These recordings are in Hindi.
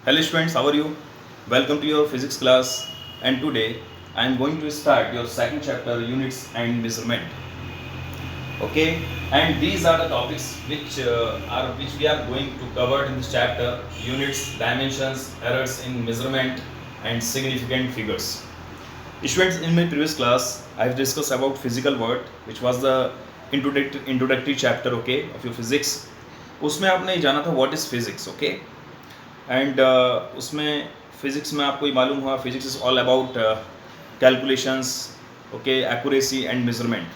Hello students, how are you? Welcome to your physics class, and today I am going to start your second chapter, units and measurement. Okay, and these are the topics which we are going to cover in this chapter: units, dimensions, errors in measurement, and significant figures. Students, in my previous class I have discussed about physical world, which was the introductory chapter, okay, of your physics. उसमें आपने जाना था what is physics, okay, and उसमें फिज़िक्स में आपको ये मालूम हुआ physics is all about calculations, okay, accuracy and measurement.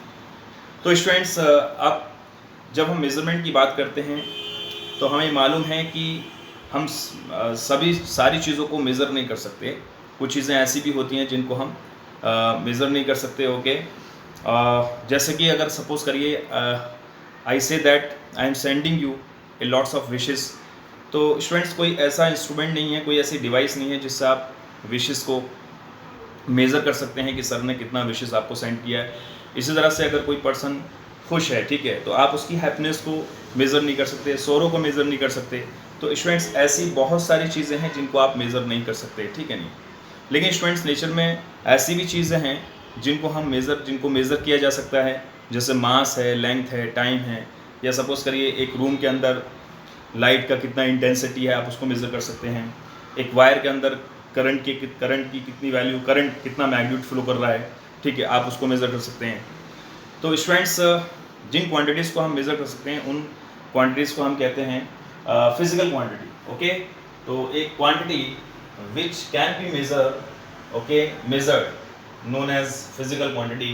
तो स्टूडेंट्स, अब जब हम मेज़रमेंट की बात करते हैं तो हमें मालूम है कि हम सभी सारी चीज़ों को मेज़र नहीं कर सकते. कुछ चीज़ें ऐसी भी होती हैं जिनको हम मेज़र नहीं कर सकते, ओके. जैसे कि अगर सपोज़ करिए I say that I am sending you a lots of wishes. तो स्टूडेंट्स, कोई ऐसा इंस्ट्रूमेंट नहीं है, कोई ऐसी डिवाइस नहीं है जिससे आप विशेस को मेज़र कर सकते हैं कि सर ने कितना विशेस आपको सेंड किया है. इसी तरह से अगर कोई पर्सन खुश है, ठीक है, तो आप उसकी हैप्पीनेस को मेज़र नहीं कर सकते, सोरो को मेज़र नहीं कर सकते. तो स्टूडेंट्स, ऐसी बहुत सारी चीज़ें हैं जिनको आप मेज़र नहीं कर सकते, ठीक है नहीं. लेकिन स्टूडेंट्स, नेचर में ऐसी भी चीज़ें हैं जिनको मेज़र किया जा सकता है, जैसे मास है, लेंथ है, टाइम है, या सपोज़ करिए एक रूम के अंदर लाइट का कितना इंटेंसिटी है, आप उसको मेज़र कर सकते हैं. एक वायर के अंदर करंट की कितनी वैल्यू, करंट कितना मैग्नीट्यूड फ्लो कर रहा है, ठीक है, आप उसको मेज़र कर सकते हैं. तो स्टूडेंट्स, जिन क्वांटिटीज़ को हम मेज़र कर सकते हैं उन क्वांटिटीज़ को हम कहते हैं फिजिकल क्वांटिटी, ओके. तो एक quantity which can be measured known as physical quantity.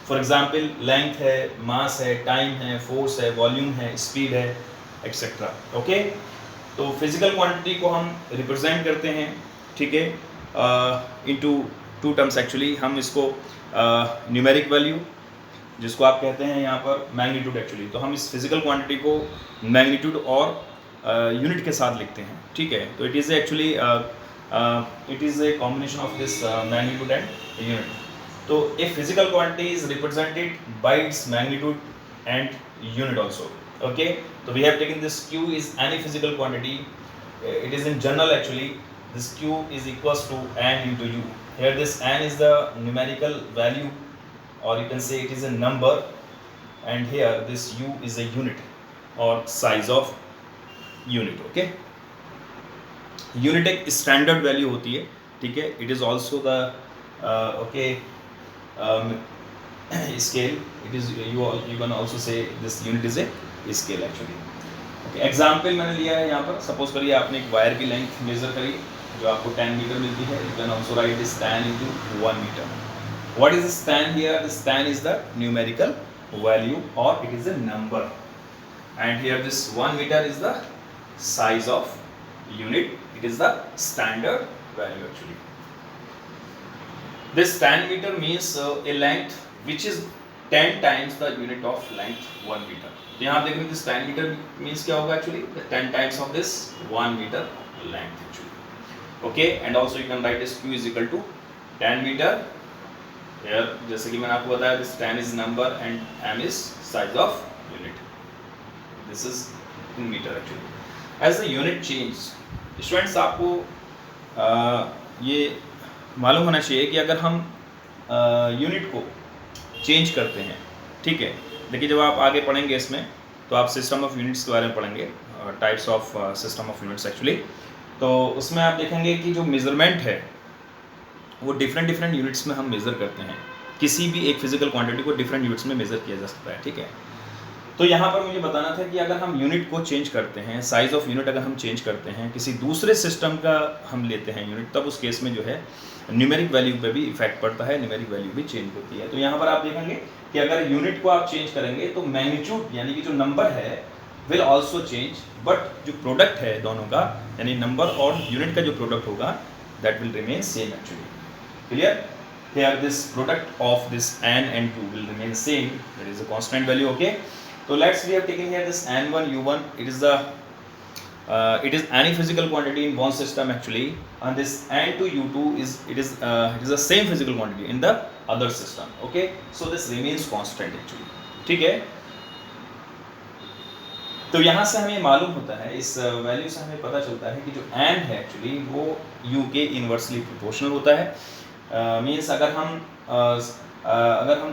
For example, length है, मास है, टाइम है, फोर्स है, वॉल्यूम है, स्पीड है, एक्सेट्रा, ओके. तो फिजिकल क्वांटिटी को हम रिप्रेजेंट करते हैं, ठीक है, इनटू टू टर्म्स. एक्चुअली हम इसको न्यूमेरिक वैल्यू, जिसको आप कहते हैं यहाँ पर मैग्नीट्यूड. एक्चुअली तो हम इस फिजिकल क्वांटिटी को मैग्नीट्यूड और यूनिट के साथ लिखते हैं, ठीक है. तो it is a combination of this magnitude and unit. तो a physical quantity is represented by its magnitude and unit also, okay. So we have taken this q is any physical quantity. It is in general, actually this q is equals to n into u. Here this n is the numerical value, or you can say it is a number, and here this u is a unit or size of unit, okay. Unit एक standard value होती है, ठीक है. It is also the okay scale. It is you can also say this unit is a scale actually, okay. Example मैंने लिया है यहाँ पर. सपोज करिए आपने एक वायर की लेंथ मेजर करी जो आपको 10 मीटर मिलती है. You can also write this 10 into 1 meter. What is this 10 here? This 10 is the numerical value और it is a number, and here this 1 meter is the size of unit. It is the standard value actually. This 10 meter means a length which is 10 times the unit of length 1 meter. यहाँ आप देखेंगे दिस 10 मीटर मीन्स क्या होगा actually? 10 times of this 1 meter length actually, okay. And also you can write this q is equal to 10 meter. Here जैसे कि मैंने आपको बताया, this 10 is number and m is size of unit. This is in meter actually. As the unit change, students आपको ये मालूम होना चाहिए कि अगर हम यूनिट को चेंज करते हैं, ठीक है. देखिए, जब आप आगे पढ़ेंगे इसमें तो आप सिस्टम ऑफ यूनिट्स के बारे में पढ़ेंगे, types of system of units actually. तो उसमें आप देखेंगे कि जो मेज़रमेंट है वो डिफरेंट यूनिट्स में हम मेज़र करते हैं. किसी भी एक फिजिकल क्वांटिटी को डिफरेंट यूनिट्स में मेज़र किया जा सकता है, ठीक है. तो यहाँ पर मुझे बताना था कि अगर हम यूनिट को चेंज करते हैं, साइज ऑफ यूनिट अगर हम चेंज करते हैं, किसी दूसरे सिस्टम का हम लेते हैं यूनिट, तब उस केस में जो है न्यूमेरिक वैल्यू पे भी इफेक्ट पड़ता है, न्यूमेरिक वैल्यू भी चेंज होती है. तो यहाँ पर आप देखेंगे कि अगर यूनिट को आप चेंज करेंगे तो मैग्नीट्यूड यानी कि जो नंबर है विल ऑल्सो चेंज, बट जो प्रोडक्ट है दोनों का, यानी नंबर और यूनिट का जो प्रोडक्ट होगा, that will remain same actually. Clear? Here this product of this n and 2 will remain same. That is a constant value, okay. So let's we have taken here this n1 u1. It is any physical quantity in one system actually, and this n2 u2 it is the same physical quantity in the other system, okay. So this remains constant actually, ठीक है. तो यहाँ से हमें मालूम होता है, इस वैल्यू से हमें पता चलता है कि जो एन है एक्चुअली वो यू के इन्वर्सली प्रोपोर्शनल होता है। मीन्स अगर हम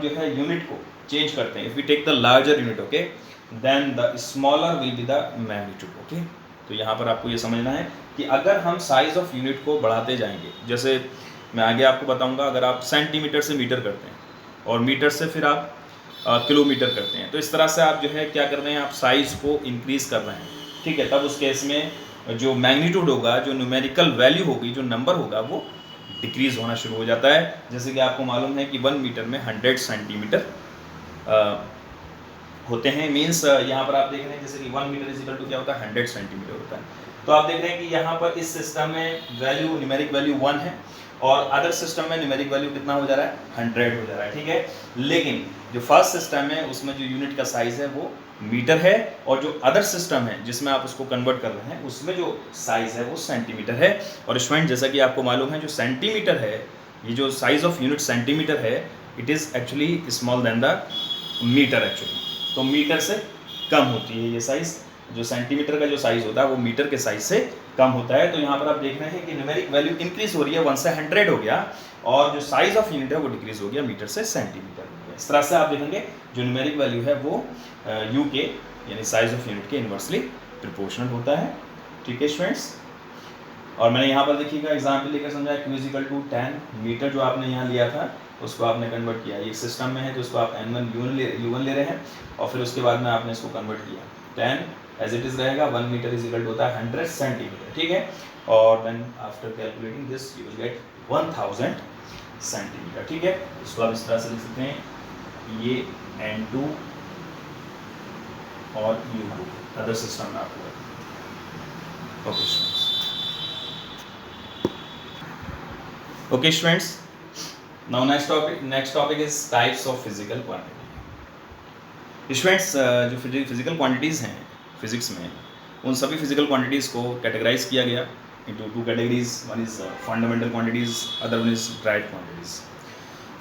जो है यूनिट को चेंज करते हैं, if we take the larger unit, okay, then the smaller will be the magnitude, okay. तो यहाँ पर आपको ये समझना है कि अगर हम साइज ऑफ यूनिट को बढ़ाते जाएंगे, जैसे मैं आगे आपको बताऊंगा, अगर आप सेंटीमीटर से मीटर करते हैं और मीटर से फिर आप किलोमीटर करते हैं, तो इस तरह से आप जो है क्या कर रहे हैं, आप साइज़ को इंक्रीज़ कर रहे हैं, ठीक है। तब उस केस में जो मैग्नीट्यूड होगा, जो न्यूमेरिकल वैल्यू होगी, जो नंबर होगा, वो डिक्रीज़ होना शुरू हो जाता है। जैसे कि आपको मालूम है कि 1 मीटर में 100 सेंटीमीटर होते हैं। मीन्स यहाँ पर आप देख रहे हैं जैसे कि 1 मीटर इज इक्वल टू क्या होता है, 100 सेंटीमीटर होता है। तो आप देख रहे हैं कि यहाँ पर इस सिस्टम में वैल्यू, न्यूमेरिक वैल्यू 1 है और अदर सिस्टम में न्यूमेरिक वैल्यू कितना हो जा रहा है, 100 हो जा रहा है, ठीक है। लेकिन जो फर्स्ट सिस्टम है उसमें जो यूनिट का साइज़ है वो मीटर है, और जो अदर सिस्टम है जिसमें आप उसको कन्वर्ट कर रहे हैं उसमें जो साइज़ है वो सेंटीमीटर है। और स्टूडेंट जैसा कि आपको मालूम है, जो सेंटीमीटर है, ये जो साइज़ ऑफ यूनिट सेंटीमीटर है, it is actually small than the metre actually. तो मीटर से कम होती है ये साइज़, जो सेंटीमीटर का जो साइज़ होता है वो मीटर के साइज़ से कम होता है। तो यहाँ पर आप देख रहे हैं कि न्यूमेरिक वैल्यू इंक्रीज हो रही है, 1 से 100 हो गया, और जो साइज़ ऑफ यूनिट है वो डिक्रीज हो गया, मीटर से सेंटीमीटर हो गया। इस तरह से आप देखेंगे जो न्यूमेरिक वैल्यू है वो यू के यानी साइज़ ऑफ यूनिट के इन्वर्सली प्रोपोर्शनल होता है, ठीक है स्टूडेंट्स। और मैंने यहाँ पर देखिएगा एग्जाम्पल लेकर समझाया, Q is equal to 10 metre जो आपने यहाँ लिया था उसको आपने कन्वर्ट किया, एक सिस्टम में है तो उसको आप N1 U1 ले रहे हैं, और फिर उसके बाद में आपने इसको कन्वर्ट किया, 10 एज इट इज़ रहेगा, 1 मीटर इज इक्वल टू होता है 100 सेंटीमीटर, ठीक है। और then after calculating this you will get 1000 centimetre, ठीक है। इसको आप इस तरह से लिख सकते हैं, ये N2 और U2 अदर सिस्टम में आपको, okay students. Okay students, now next topic is types of physical quantity. Students, जो फिजिकल क्वांटिटीज़ हैं फिजिक्स में, उन सभी फिजिकल क्वांटिटीज़ को कैटेगराइज किया गया into 2 categories. One is fundamental quantities, other one is drive quantities.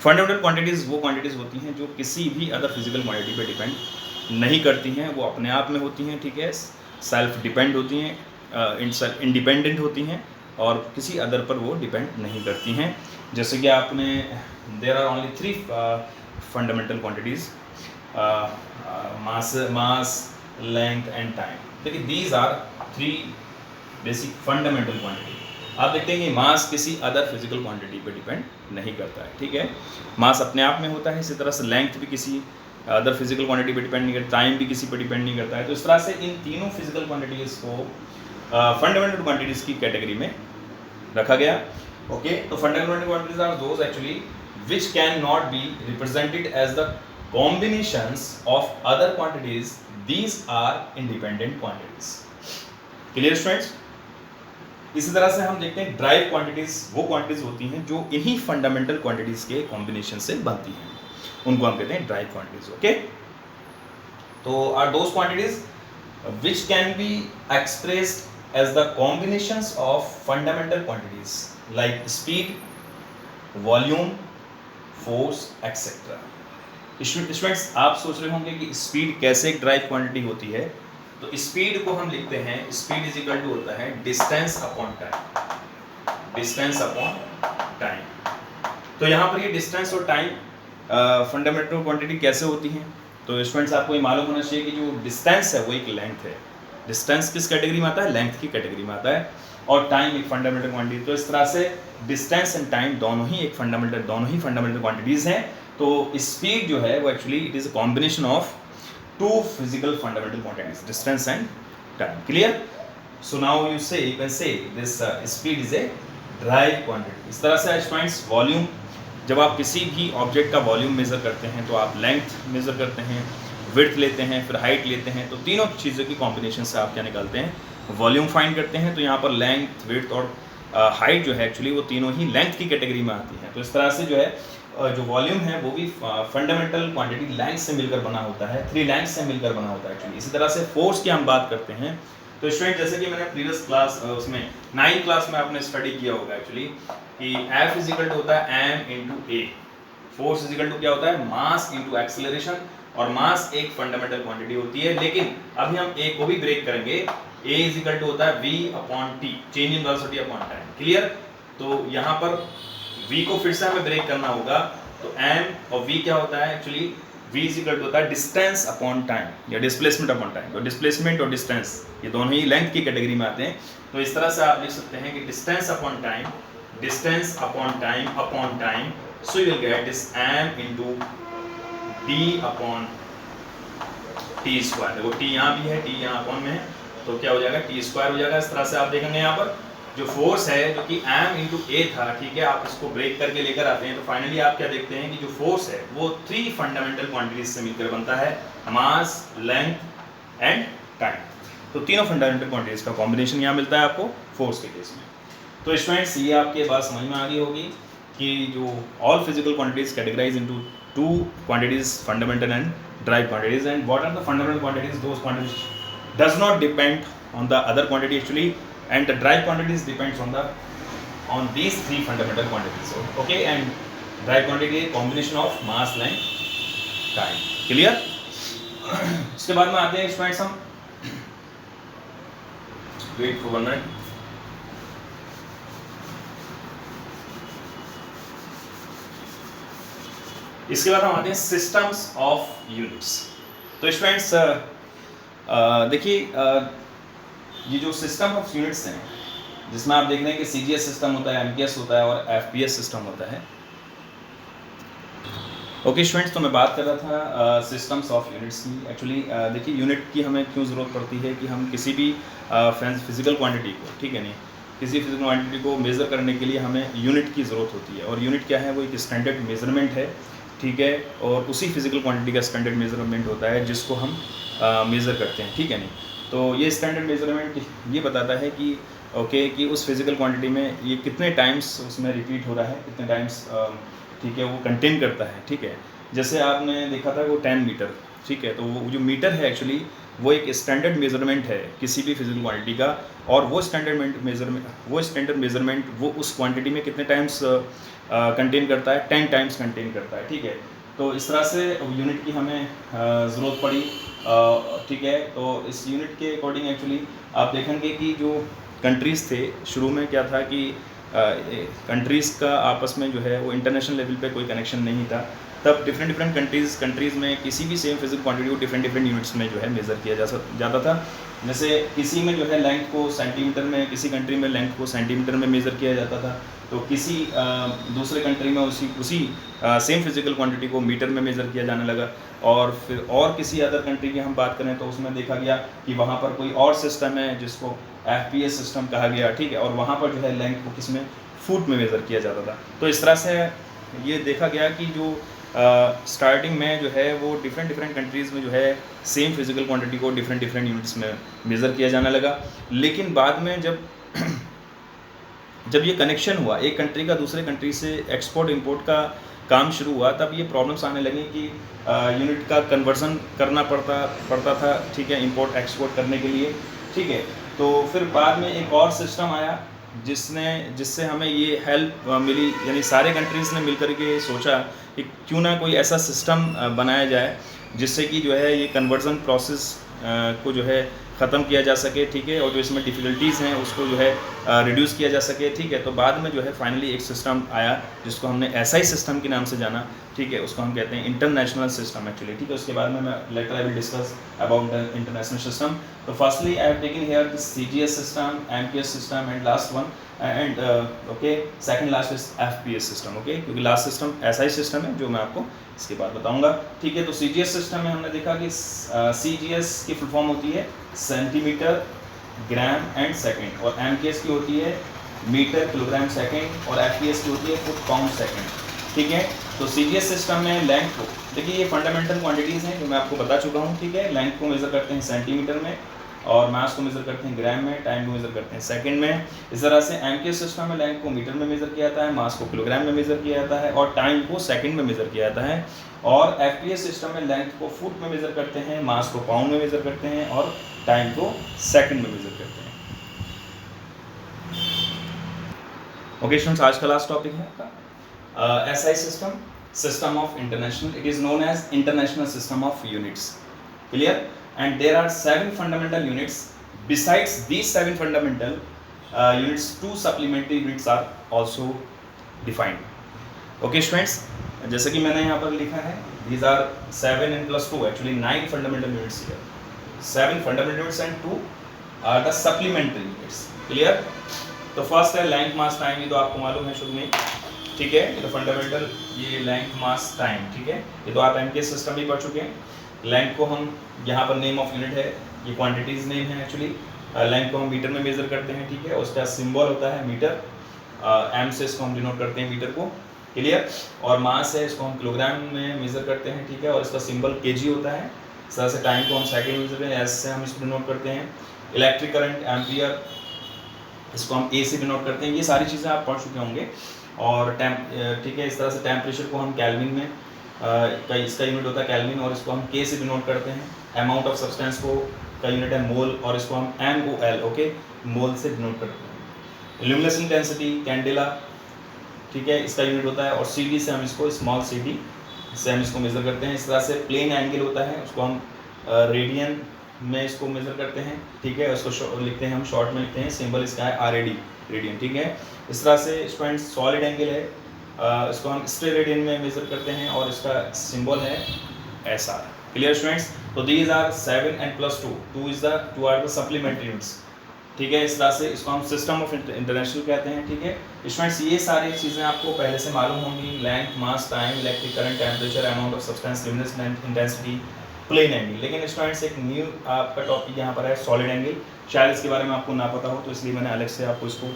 Fundamental quantities वो क्वांटिटीज़ होती हैं जो किसी भी अदर फिजिकल क्वांटिटी पे डिपेंड नहीं करती हैं, वो अपने आप में होती हैं, ठीक है, सेल्फ डिपेंड होती हैं, इंडिपेंडेंट होती हैं, और किसी अदर पर वो डिपेंड नहीं करती हैं। जैसे कि आपने, there are only 3 fundamental quantities, mass, length and time. देखिए these are 3 basic fundamental quantity. आप देखते हैं कि मास किसी अदर फिजिकल क्वांटिटी पे डिपेंड नहीं करता है, ठीक है, मास अपने आप में होता है। इसी तरह से लेंथ भी किसी अदर फिजिकल क्वांटिटी पे डिपेंड नहीं करता, टाइम भी किसी पे डिपेंड नहीं करता है। तो इस तरह से इन तीनों फिजिकल क्वांटिटीज़ को फंडामेंटल क्वांटिटीज़ की कैटेगरी में रखा गया, ओके। तो fundamental quantities are those actually which can not be represented as the combinations of other quantities, these are independent quantities. Clear students. इसी तरह से हम देखते हैं ड्राइव क्वांटिटीज वो क्वांटिटीज होती हैं जो इन्हीं फंडामेंटल क्वांटिटीज के कॉम्बिनेशन से बनती हैं, उनको हम कहते हैं ड्राइव क्वांटिटीज, ओके। तो are those quantities which can be expressed as the combinations of fundamental quantities like speed, volume, force, etc. Students, आप सोच रहे होंगे कि स्पीड कैसे एक ड्राइव क्वांटिटी होती है। तो स्पीड को हम लिखते हैं, स्पीड इज इक्वल टू होता है distance upon time, distance upon time. तो यहाँ पर ये डिस्टेंस और टाइम फंडामेंटल क्वांटिटी कैसे होती हैं। तो स्टूडेंट्स, आपको ये मालूम होना चाहिए कि जो डिस्टेंस है वो एक लेंथ है। डिस्टेंस किस कैटेगरी में आता है, लेंथ की कैटेगरी में आता है, और टाइम एक फंडामेंटल क्वांटिटी। तो इस तरह से डिस्टेंस एंड टाइम दोनों ही फंडामेंटल क्वांटिटीज़ हैं। तो स्पीड जो है वो actually it is a combination of 2 physical fundamental quantities, distance and time. Clear. So now you can say this speed is a drive quantity. इस तरह से स्टूडेंट्स, वॉल्यूम, जब आप किसी भी ऑब्जेक्ट का वॉल्यूम मेज़र करते हैं तो आप लेंथ मेज़र करते हैं, विड्थ लेते हैं, फिर हाइट लेते हैं। तो तीनों चीज़ों की कॉम्बिनेशन से आप क्या निकालते हैं, वॉल्यूम फाइंड करते हैं। तो यहाँ पर लेंथ, विड्थ और हाइट जो है एक्चुअली वो तीनों ही लेंथ की कैटेगरी में आती हैं। तो इस तरह से जो है जो वॉल्यूम है वो भी फंडामेंटल क्वांटिटी लेंथ से मिलकर बना होता है, 3 लेंथ से मिलकर बना होता है एक्चुअली। इसी तरह से फोर्स की हम बात करते हैं। तो स्टूडेंट, जैसे कि मैंने प्रीवियस क्लास उसमें 9th क्लास में आपने स्टडी किया होगा एक्चुअली कि F इज इक्वल टू होता है m into a. Force is equal to क्या होता है, मास इंटू एक्सेलरेशन। और मास एक फंडामेंटल क्वांटिटी होती है। लेकिन अभी हम ए को भी ब्रेक करेंगे। ए इज इक्वल टू होता है v upon T, change in velocity upon time. Clear? तो यहाँ पर v को फिर से हमें ब्रेक करना होगा, तो m और v क्या होता है actually, v is equal to होता है डिस्टेंस अपॉन टाइम या डिस्प्लेसमेंट अपॉन टाइम। तो डिस्प्लेसमेंट और डिस्टेंस ये दोनों ही लेंथ की कैटेगरी में आते हैं। तो इस तरह से आप लिख सकते हैं कि distance upon time, distance upon time, so you will get this m into d upon T square. देखो टी यहाँ भी है, टी यहाँ अपॉन में है, तो क्या हो जाएगा, टी स्क्वायर हो जाएगा। इस तरह से आप देखेंगे यहाँ पर जो फोर्स है जो कि m इंटू ए था, ठीक है, आप इसको ब्रेक करके लेकर आते हैं तो फाइनली आप क्या देखते हैं कि जो फोर्स है वो 3 फंडामेंटल क्वांटिटीज से मिलकर बनता है, मास, लेंथ एंड टाइम। तो तीनों फंडामेंटल क्वांटिटीज का कॉम्बिनेशन यहाँ मिलता है आपको फोर्स के केस में। तो स्टूडेंट्स ये आपके बात समझ में आ गई होगी कि जो all physical quantities categorise into 2 quantities, fundamental and derived quantities, and what are the fundamental quantities? Those quantities does not depend on the other quantity actually, and the derived quantities depends on these 3 fundamental quantities. Okay, and derived quantity is combination of mass, length, time. Clear? इसके बाद में आते हैं स्टूडेंट्स हम, वेट फॉर 1 मिनट। इसके बाद हम आते हैं सिस्टम्स ऑफ यूनिट्स। तो स्टूडेंट्स देखिए ये जो सिस्टम ऑफ यूनिट्स हैं जिसमें आप देख रहे हैं कि सीजीएस सिस्टम होता है, एमपीएस होता है और एफपीएस सिस्टम होता है। ओके स्टूडेंट्स, तो मैं बात कर रहा था सिस्टम्स ऑफ यूनिट्स की। एक्चुअली देखिए यूनिट की हमें क्यों ज़रूरत पड़ती है कि हम किसी भी फिजिकल क्वांटिटी को, ठीक है नहीं, किसी फिजिकल क्वांटिटी को मेज़र करने के लिए हमें यूनिट की ज़रूरत होती है। और यूनिट क्या है, वो एक स्टैंडर्ड मेजरमेंट है, ठीक है, और उसी फिजिकल क्वांटिटी का स्टैंडर्ड मेजरमेंट होता है जिसको हम मेज़र करते हैं, ठीक है नहीं। तो ये स्टैंडर्ड मेजरमेंट ये बताता है कि ओके कि उस फिजिकल क्वांटिटी में ये कितने टाइम्स उसमें रिपीट हो रहा है, कितने टाइम्स, ठीक है, वो कंटेन करता है, ठीक है। जैसे आपने देखा था वो 10 मीटर, ठीक है, तो वो जो मीटर है एक्चुअली वो एक स्टैंडर्ड मेजरमेंट है किसी भी फिजिकल क्वांटिटी का, और वो स्टैंडर्ड मेजरमेंट वो उस क्वांटिटी में कितने टाइम्स कंटेन करता है, 10 टाइम्स कंटेन करता है, ठीक है। तो इस तरह से यूनिट की हमें ज़रूरत पड़ी, ठीक है। तो इस यूनिट के अकॉर्डिंग एक्चुअली आप देखेंगे कि जो कंट्रीज़ थे शुरू में क्या था कि कंट्रीज़ का आपस में जो है वो इंटरनेशनल लेवल पे कोई कनेक्शन नहीं था। तब डिफरेंट कंट्रीज़ में किसी भी सेम फिजिकल क्वांटिटी को डिफरेंट यूनिट्स में जो है मेज़र किया जाता था। जैसे किसी में जो है लेंथ को सेंटीमीटर में, किसी कंट्री में लेंथ को सेंटीमीटर में मेज़र किया जाता था, तो किसी दूसरे कंट्री में उसी सेम फिजिकल क्वांटिटी को मीटर में मेज़र किया जाने लगा। और फिर और किसी अदर कंट्री की हम बात करें तो उसमें देखा गया कि वहाँ पर कोई और सिस्टम है जिसको एफपीएस सिस्टम कहा गया, ठीक है, और वहाँ पर जो है लेंथ को किस में, फुट में मेज़र किया जाता था। तो इस तरह से ये देखा गया कि जो स्टार्टिंग में जो है वो डिफरेंट कंट्रीज़ में जो है सेम फिजिकल क्वांटिटी को डिफरेंट यूनिट्स में मेज़र किया जाने लगा। लेकिन बाद में जब ये कनेक्शन हुआ, एक कंट्री का दूसरे कंट्री से एक्सपोर्ट इंपोर्ट का काम शुरू हुआ, तब ये प्रॉब्लम्स आने लगी कि यूनिट का कन्वर्जन करना पड़ता था, ठीक है, इंपोर्ट एक्सपोर्ट करने के लिए, ठीक है। तो फिर बाद में एक और सिस्टम आया जिससे हमें ये हेल्प मिली, यानी सारे कंट्रीज़ ने मिलकर के सोचा कि क्यों ना कोई ऐसा सिस्टम बनाया जाए जिससे कि जो है ये कन्वर्जन प्रोसेस को जो है ख़त्म किया जा सके, ठीक है, और जो इसमें डिफ़िकल्टीज़ हैं उसको जो है रिड्यूस किया जा सके, ठीक है। तो बाद में जो है फाइनली एक सिस्टम आया जिसको हमने एसआई सिस्टम के नाम से जाना, ठीक है, उसको हम कहते हैं इंटरनेशनल सिस्टम एक्चुअली, ठीक है। उसके बाद में मैं later I will discuss about the international system. तो firstly I have taken here the CGS system, MPS system and last one and okay second last is FPS system, okay, क्योंकि लास्ट सिस्टम एसआई सिस्टम है जो मैं आपको इसके बाद बताऊंगा, ठीक है। तो सीजीएस सिस्टम में हमने देखा कि सीजीएस की फुल फॉर्म होती है सेंटीमीटर, ग्राम एंड सेकंड, और एमकेएस की होती है मीटर, किलोग्राम, सेकंड, और एफपीएस की होती है फुट, पाउंड, सेकंड, ठीक है। तो सीजीएस सिस्टम में लेंथ को, देखिए ये फंडामेंटल क्वांटिटीज़ हैं जो मैं आपको बता चुका हूँ, ठीक है। लेंथ को मेज़र करते हैं सेंटीमीटर में, और मास को मेज़र करते हैं ग्राम में, टाइम को मेज़र करते हैं सेकंड में। इस तरह से एमकेएस सिस्टम में लेंथ को मीटर में मेज़र किया जाता है, मास को किलोग्राम में मेज़र किया जाता है, और टाइम को सेकंड में मेज़र किया जाता है। और एफपीएस सिस्टम में लेंथ को फुट में मेज़र करते हैं, मास को पाउंड में मेज़र करते हैं, और टाइम को सेकंड में मेज़र करते हैं। ओके स्टूडेंट्स, आज का लास्ट टॉपिक है आपका SI system. system of international, it is known as international system of units. Clear? And there are 7 fundamental units. Besides these 7 fundamental units, 2 supplementary units are also defined. Okay students, जैसे कि मैंने यहाँ पर लिखा है, these are 7 and plus 2, actually 9 fundamental units here. 7 fundamental units and 2 are the supplementary units. Clear? तो फर्स्ट है लेंथ मास टाइम, ये तो आपको मालूम है शुरू में, ठीक है, ये तो फंडामेंटल, ये लेंथ मास टाइम, ठीक है, ये तो आप एमके सिस्टम भी पढ़ चुके हैं। लेंथ को हम यहाँ पर नेम ऑफ यूनिट है, ये क्वांटिटीज नेम है एक्चुअली। लेंथ को हम मीटर में मेजर करते हैं, ठीक है, उसका सिंबल होता है मीटर, एम से इसको हम डिनोट करते हैं मीटर को। क्लियर? और मास है, इसको हम किलोग्राम में मेजर करते हैं, ठीक है, और इसका सिंबल केजी होता है। इस तरह से टाइम को हम सेकंड में मेजर करते हैं, एस से हम इसको डिनोट करते हैं। इलेक्ट्रिक करंट एम्पियर, इसको हम ए से डिनोट करते हैं। ये सारी चीज़ें आप पढ़ चुके होंगे। और ठीक है, इस तरह से टेम्परेचर को हम केल्विन में इसका यूनिट होता है केल्विन, और इसको हम के से डिनोट करते हैं। अमाउंट ऑफ सब्सटेंस को का यूनिट है मोल, और इसको हम MOL, ओके, मोल से डिनोट करते हैं। ल्यूमिनस इंटेंसिटी कैंडेला, ठीक है, इसका यूनिट होता है, और CD से हम इसको स्मॉल CD से हम इसको मेजर करते हैं। इस तरह से प्लेन एंगल होता है, उसको हम रेडियन में इसको मेजर करते हैं, ठीक है, उसको लिखते हैं हम शॉर्ट में लिखते हैं, सिंबल इसका है RAD, रेडियन, ठीक है। इस तरह से स्टूडेंट्स सॉलिड एंगल है, इसको हम स्ट्रेट रेडियन में मेजर करते हैं, और इसका सिंबल है SR। Clear students? तो these are 7 and plus 2, 2 are the supplementary units, ठीक है। इस तरह से इसको हम सिस्टम ऑफ इंटरनेशनल कहते हैं, ठीक है स्टूडेंट्स। ये सारी चीज़ें आपको पहले से मालूम होंगी, length, mass, time, electric current, temperature, amount of substance, luminous intensity, plane angle. लेकिन स्टूडेंट्स एक न्यू आपका टॉपिक यहाँ पर है सॉलिड एंगल। शायद इसके बारे में आपको ना पता हो, तो इसलिए मैंने अलग से आपको इसको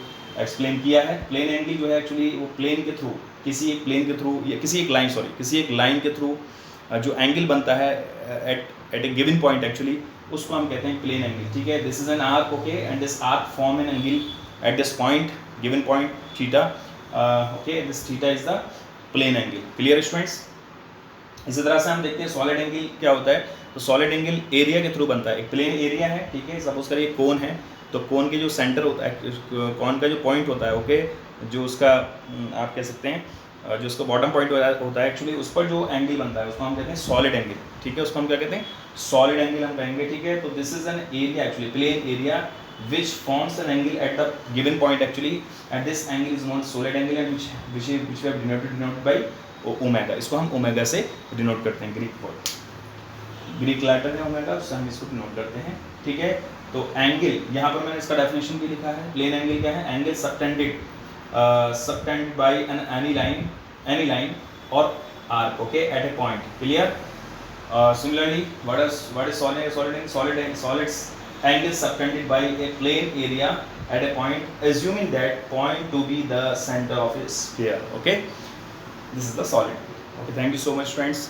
एक्सप्लेन किया है। प्लेन एंगल जो है एक्चुअली वो प्लेन के थ्रू, किसी एक प्लेन के थ्रू, या किसी एक लाइन के थ्रू जो एंगल बनता है at a given point, actually उसको हम कहते हैं प्लेन एंगल, ठीक है। This is an arc, okay, and this arc form an angle at this point, given point theta, okay, this theta is the plane angle. Clear students? इसी तरह से हम देखते हैं सॉलिड एंगल क्या होता है। तो सॉलिड एंगल एरिया के थ्रू बनता है। एक प्लेन एरिया है, ठीक है, सपोज करिए कोन है, तो कोन के जो सेंटर होता है, कोन का जो पॉइंट होता है, ओके, जो उसका आप कह सकते हैं जो उसका बॉटम पॉइंट होता है एक्चुअली, उस पर जो एंगल बनता है उसको हम कहते हैं सॉलिड एंगल, ठीक है, उसको हम क्या कहते हैं, सॉलिड एंगल हम कहेंगे, ठीक है। तो this is an area actually, plain area which forms an angle at the given point actually, and this angle is known solid angle, and which we have denoted by omega. इसको हम ओमेगा से डिनोट करते हैं, ग्रीक लेटर है ओमेगा, उससे हम इसको डिनोट करते हैं, ठीक है। तो एंगल यहाँ पर मैंने इसका डेफिनेशन भी लिखा है। प्लेन एंगल क्या है? Angle subtended by any line or arc, okay, at a point. Clear? Similarly what is solids angle subtended by a plane area at a point, assuming that point to be the center of a sphere, okay, this is the solid. Okay, thank you so much friends.